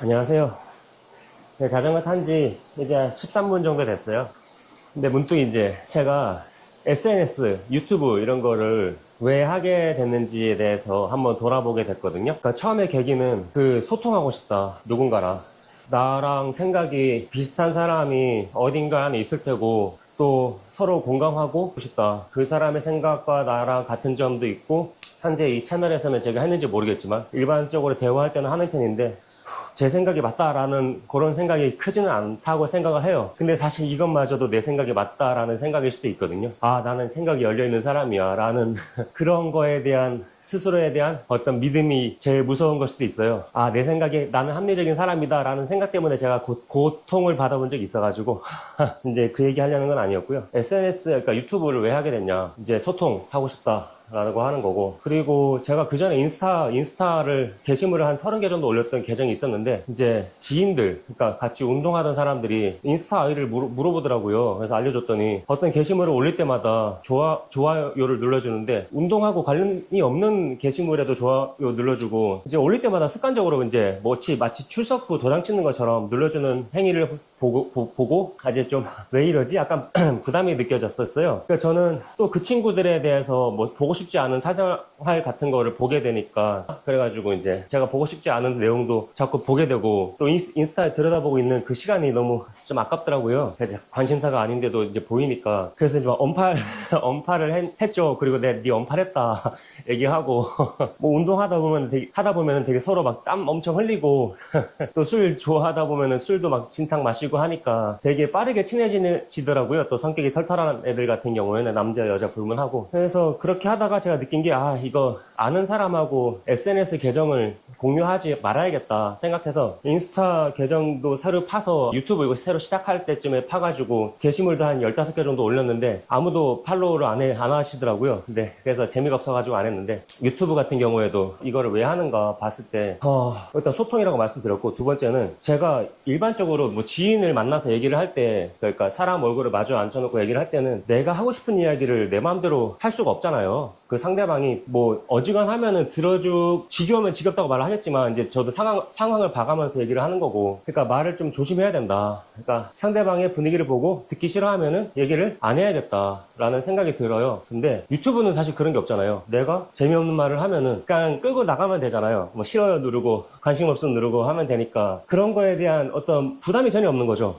안녕하세요. 네, 자전거 탄 지 이제 13분 정도 됐어요. 근데 문득 이제 제가 SNS, 유튜브 이런 거를 왜 하게 됐는지에 대해서 한번 돌아보게 됐거든요. 그러니까 처음에 계기는 소통하고 싶다, 누군가랑. 나랑 생각이 비슷한 사람이 어딘가 안에 있을 테고, 또 서로 공감하고 싶다. 그 사람의 생각과 나랑 같은 점도 있고, 현재 이 채널에서는 제가 했는지 모르겠지만, 일반적으로 대화할 때는 하는 편인데, 제 생각이 맞다라는 그런 생각이 크지는 않다고 생각을 해요. 근데 사실 이것마저도 내 생각이 맞다라는 생각일 수도 있거든요. 아, 나는 생각이 열려있는 사람이야 라는 그런 거에 대한 스스로에 대한 어떤 믿음이 제일 무서운 걸 수도 있어요. 아, 내 생각이 나는 합리적인 사람이다 라는 생각 때문에 제가 고통을 받아본 적이 있어가지고 이제 그 얘기 하려는 건 아니었고요. SNS, 그러니까 유튜브를 왜 하게 됐냐, 이제 소통하고 싶다 라고 하는 거고, 그리고 제가 그 전에 인스타를 게시물을 한 30개 정도 올렸던 계정이 있었는데, 이제 지인들, 그러니까 같이 운동하던 사람들이 인스타 아이디를 물어보더라고요. 그래서 알려줬더니 어떤 게시물을 올릴 때마다 좋아요를 눌러주는데, 운동하고 관련이 없는 게시물에도 좋아요 눌러주고, 이제 올릴 때마다 습관적으로 이제 마치 출석 후 도장 찍는 것처럼 눌러주는 행위를 보고 이제 좀 왜 이러지? 약간 부담이 느껴졌었어요. 그러니까 저는 또 그 친구들에 대해서 뭐 보고 싶지 않은 사생활 같은 거를 보게 되니까, 그래가지고 이제 제가 보고 싶지 않은 내용도 자꾸 보게 되고, 또 인스타에 들여다보고 있는 그 시간이 너무 좀 아깝더라고요. 이제 관심사가 아닌데도 이제 보이니까. 그래서 이제 언팔을 했죠. 그리고 네 언팔했다 얘기하고 뭐 운동하다 보면 되게 서로 막 땀 엄청 흘리고 또 술 좋아하다 보면은 술도 막 진탕 마시고 하니까 되게 빠르게 친해지더라고요. 또 성격이 털털한 애들 같은 경우에는 남자 여자 불문하고. 그래서 그렇게 하다가 제가 느낀 게, 아, 이거 아는 사람하고 SNS 계정을 공유하지 말아야겠다 생각해서 인스타 계정도 새로 파서 유튜브 이거 새로 시작할 때쯤에 파가지고 게시물도 한 15개 정도 올렸는데 아무도 팔로우를 안 하시더라고요. 근데 그래서 재미가 없어가지고 안 했는데, 유튜브 같은 경우에도 이거를 왜 하는가 봤을 때 일단 소통이라고 말씀드렸고, 두 번째는 제가 일반적으로 뭐 지인을 만나서 얘기를 할 때, 그러니까 사람 얼굴을 마주 앉혀놓고 얘기를 할 때는 내가 하고 싶은 이야기를 내 마음대로 할 수가 없잖아요. 그 상대방이 뭐 어지간하면은 지겨우면 지겹다고 말을 하겠지만, 이제 저도 상황을 봐가면서 얘기를 하는 거고, 그러니까 말을 좀 조심해야 된다. 그러니까 상대방의 분위기를 보고 듣기 싫어하면은 얘기를 안 해야겠다라는 생각이 들어요. 근데 유튜브는 사실 그런 게 없잖아요. 내가 재미없는 말을 하면은 그냥 끄고 나가면 되잖아요. 뭐 싫어요 누르고 관심 없음 누르고 하면 되니까, 그런 거에 대한 어떤 부담이 전혀 없는 거죠.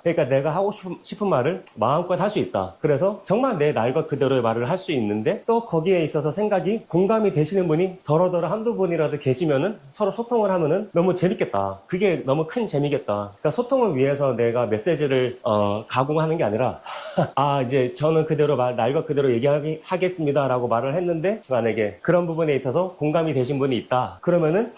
그러니까 내가 하고 싶은 말을 마음껏 할 수 있다. 그래서 정말 내 날것 그대로의 말을 할 수 있는데, 또 거기에 있어서 생각이 공감이 되시는 분이 더러더러 한두 분이라도 계시면은 서로 소통을 하면은 너무 재밌겠다. 그게 너무 큰 재미겠다. 그러니까 소통을 위해서 내가 메시지를 가공하는 게 아니라 아, 이제 저는 날것 그대로 얘기하겠습니다 라고 말을 했는데, 만약에 그런 부분에 있어서 공감이 되신 분이 있다 그러면은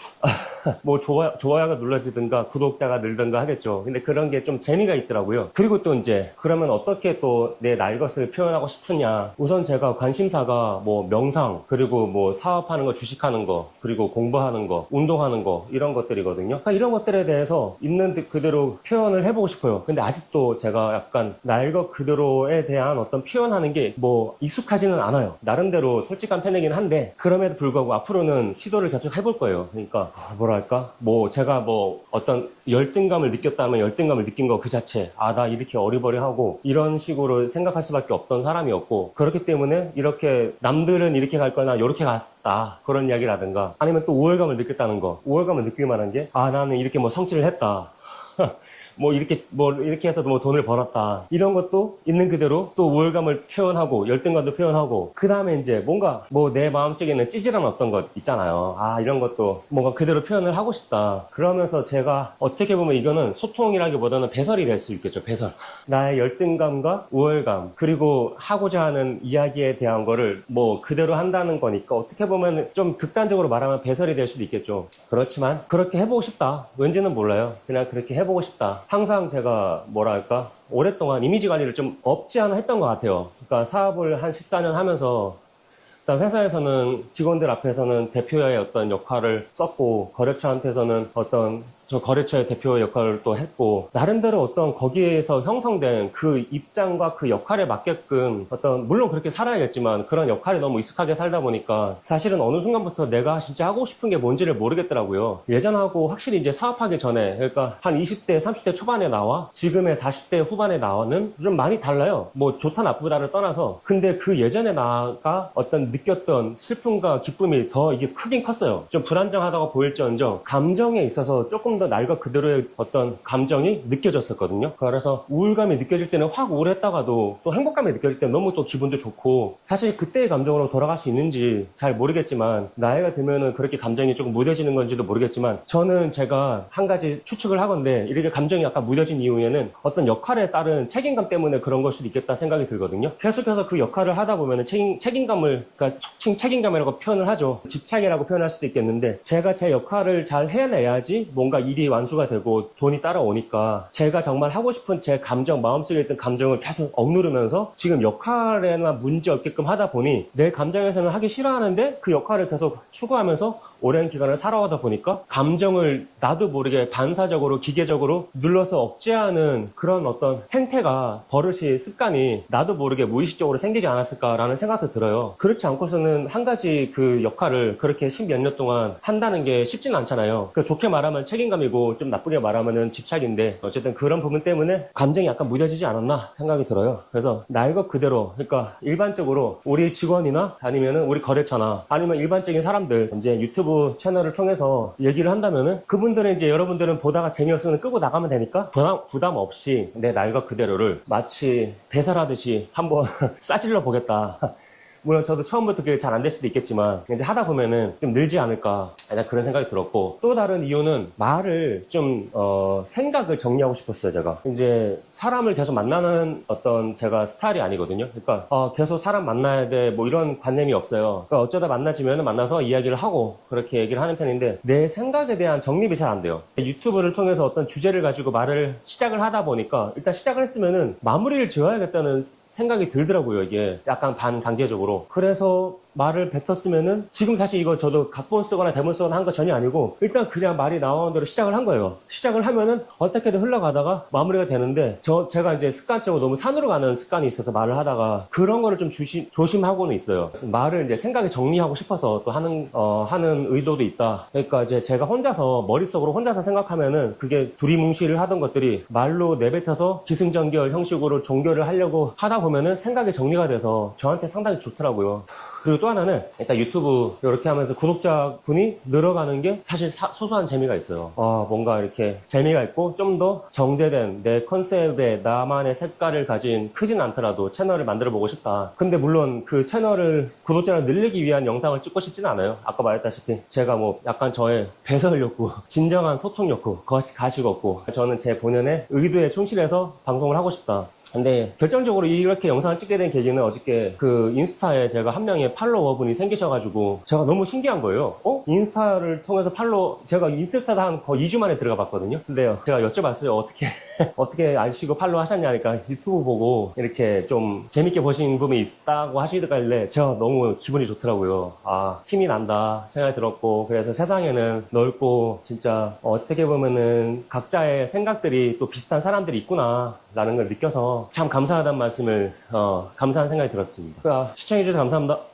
뭐 좋아요가 눌러지든가 구독자가 늘든가 하겠죠. 근데 그런 게 좀 재미가 있더라고요. 그리고 또 이제 그러면 어떻게 또 내 날 것을 표현하고 싶으냐, 우선 제가 관심사가 뭐 명상, 그리고 뭐 사업하는 거, 주식하는 거, 그리고 공부하는 거, 운동하는 거, 이런 것들이거든요. 그러니까 이런 것들에 대해서 있는 그대로 표현을 해보고 싶어요. 근데 아직도 제가 약간 날 것 그대로에 대한 어떤 표현하는 게 뭐 익숙하지는 않아요. 나름대로 솔직한 편이긴 한데, 그럼에도 불구하고 앞으로는 시도를 계속 해볼 거예요. 그러니까 뭐랄까, 뭐 제가 뭐 어떤 열등감을 느꼈다면 열등감을 느낀 거 그 자체, 아, 나 이렇게 어리버리하고 이런 식으로 생각할 수밖에 없던 사람이었고, 그렇기 때문에 이렇게 남들은 이렇게 갈 거나 이렇게 갔다, 그런 이야기라든가, 아니면 또 우월감을 느꼈다는 거, 우월감을 느낄 만한 게, 아, 나는 이렇게 뭐 성취를 했다 뭐 이렇게 해서 뭐 돈을 벌었다, 이런 것도 있는 그대로 또 우월감을 표현하고 열등감도 표현하고, 그 다음에 이제 뭔가 뭐 내 마음속에 있는 찌질한 어떤 것 있잖아요. 아, 이런 것도 뭔가 그대로 표현을 하고 싶다. 그러면서 제가 어떻게 보면 이거는 소통이라기보다는 배설이 될 수 있겠죠. 배설. 나의 열등감과 우월감, 그리고 하고자 하는 이야기에 대한 거를 뭐 그대로 한다는 거니까, 어떻게 보면 좀 극단적으로 말하면 배설이 될 수도 있겠죠. 그렇지만 그렇게 해보고 싶다. 왠지는 몰라요. 그냥 그렇게 해보고 싶다. 항상 제가 뭐랄까, 오랫동안 이미지 관리를 좀 없지 않아 했던 것 같아요. 그러니까 사업을 한 14년 하면서, 일단 회사에서는 직원들 앞에서는 대표의 어떤 역할을 썼고, 거래처한테서는 어떤 저 거래처의 대표 역할을 또 했고, 나름대로 어떤 거기에서 형성된 그 입장과 그 역할에 맞게끔 어떤, 물론 그렇게 살아야겠지만 그런 역할에 너무 익숙하게 살다 보니까 사실은 어느 순간부터 내가 진짜 하고 싶은 게 뭔지를 모르겠더라고요. 예전하고 확실히 이제 사업하기 전에, 그러니까 한 20대, 30대 초반에 나와 지금의 40대 후반에 나와는 좀 많이 달라요. 뭐 좋다 나쁘다를 떠나서. 근데 그 예전에 나가 어떤 느꼈던 슬픔과 기쁨이 더 이게 크긴 컸어요. 좀 불안정하다고 보일지언정 감정에 있어서 조금 더 날 것 그대로의 어떤 감정이 느껴졌었거든요. 그래서 우울감이 느껴질 때는 확 우울했다가도 또 행복감이 느껴질 때는 너무 또 기분도 좋고, 사실 그때의 감정으로 돌아갈 수 있는지 잘 모르겠지만, 나이가 들면은 그렇게 감정이 조금 무뎌지는 건지도 모르겠지만, 저는 제가 한 가지 추측을 하건데 이렇게 감정이 약간 무뎌진 이유에는 어떤 역할에 따른 책임감 때문에 그런 걸 수도 있겠다 생각이 들거든요. 계속해서 그 역할을 하다 보면은 책임감을, 그러니까 속칭 책임감이라고 표현을 하죠. 집착이라고 표현할 수도 있겠는데, 제가 제 역할을 잘 해내야지 뭔가 일이 완수가 되고 돈이 따라오니까, 제가 정말 하고 싶은 제 감정, 마음속에 있던 감정을 계속 억누르면서 지금 역할에나 문제 없게끔 하다 보니 내 감정에서는 하기 싫어하는데 그 역할을 계속 추구하면서 오랜 기간을 살아오다 보니까 감정을 나도 모르게 반사적으로 기계적으로 눌러서 억제하는 그런 어떤 행태가, 버릇이, 습관이 나도 모르게 무의식적으로 생기지 않았을까라는 생각도 들어요. 그렇지 않고서는 한 가지 그 역할을 그렇게 십몇 년 동안 한다는 게 쉽지는 않잖아요. 그 좋게 말하면 책임감이고 좀 나쁘게 말하면 집착인데, 어쨌든 그런 부분 때문에 감정이 약간 무뎌지지 않았나 생각이 들어요. 그래서 날 것 그대로, 그러니까 일반적으로 우리 직원이나 아니면은 우리 거래처나 아니면 일반적인 사람들 이제 유튜브 채널을 통해서 얘기를 한다면은, 그분들은 이제 여러분들은 보다가 재미없으면 끄고 나가면 되니까 부담 없이 내 날 것 그대로를 마치 배설하듯이 한번 싸질러 보겠다. 물론 저도 처음부터 그게 잘 안 될 수도 있겠지만 이제 하다 보면은 좀 늘지 않을까, 약간 그런 생각이 들었고, 또 다른 이유는 말을 좀 생각을 정리하고 싶었어요. 제가 이제 사람을 계속 만나는 어떤 제가 스타일이 아니거든요. 그러니까 계속 사람 만나야 돼 뭐 이런 관념이 없어요. 그러니까 어쩌다 만나지면은 만나서 이야기를 하고 그렇게 얘기를 하는 편인데, 내 생각에 대한 정립이 잘 안 돼요. 유튜브를 통해서 어떤 주제를 가지고 말을 시작을 하다 보니까 일단 시작을 했으면은 마무리를 지어야겠다는 생각이 들더라고요. 이게 약간 반강제적으로. 그래서 말을 뱉었으면은, 지금 사실 이거 저도 각본 쓰거나 대본 쓰거나 한 거 전혀 아니고 일단 그냥 말이 나오는 대로 시작을 한 거예요. 시작을 하면은 어떻게든 흘러가다가 마무리가 되는데, 제가 이제 습관적으로 너무 산으로 가는 습관이 있어서 말을 하다가 그런 거를 좀 조심하고는 있어요. 말을 이제 생각에 정리하고 싶어서 또 하는 의도도 있다. 그러니까 이제 제가 혼자서, 머릿속으로 혼자서 생각하면은 그게 두리뭉실을 하던 것들이 말로 내뱉어서 기승전결 형식으로 종결을 하려고 하다 보면은 생각이 정리가 돼서 저한테 상당히 좋더라고요. 그리고 또 하나는 일단 유튜브 이렇게 하면서 구독자분이 늘어가는 게 사실 소소한 재미가 있어요. 뭔가 이렇게 재미가 있고 좀 더 정제된 내 컨셉에 나만의 색깔을 가진, 크진 않더라도 채널을 만들어 보고 싶다. 근데 물론 그 구독자를 늘리기 위한 영상을 찍고 싶지는 않아요. 아까 말했다시피 제가 뭐 약간 저의 배설 욕구, 진정한 소통 욕구, 가식 없고, 저는 제 본연의 의도에 충실해서 방송을 하고 싶다. 근데 결정적으로 이렇게 영상을 찍게 된 계기는 어저께 그 인스타에 제가 한 명의 팔로워분이 생기셔가지고 제가 너무 신기한 거예요. 인스타를 통해서 제가 인스타도 한 거의 2주 만에 들어가 봤거든요. 근데요, 제가 여쭤봤어요. 어떻게 아시고 팔로우 하셨냐니까, 유튜브 보고 이렇게 좀 재밌게 보신 분이 있다고 하시길래 제가 너무 기분이 좋더라고요. 힘이 난다 생각이 들었고, 그래서 세상에는 넓고 진짜 어떻게 보면은 각자의 생각들이 또 비슷한 사람들이 있구나 라는 걸 느껴서 참 감사하다는 말씀을 감사한 생각이 들었습니다. 시청해주셔서 감사합니다.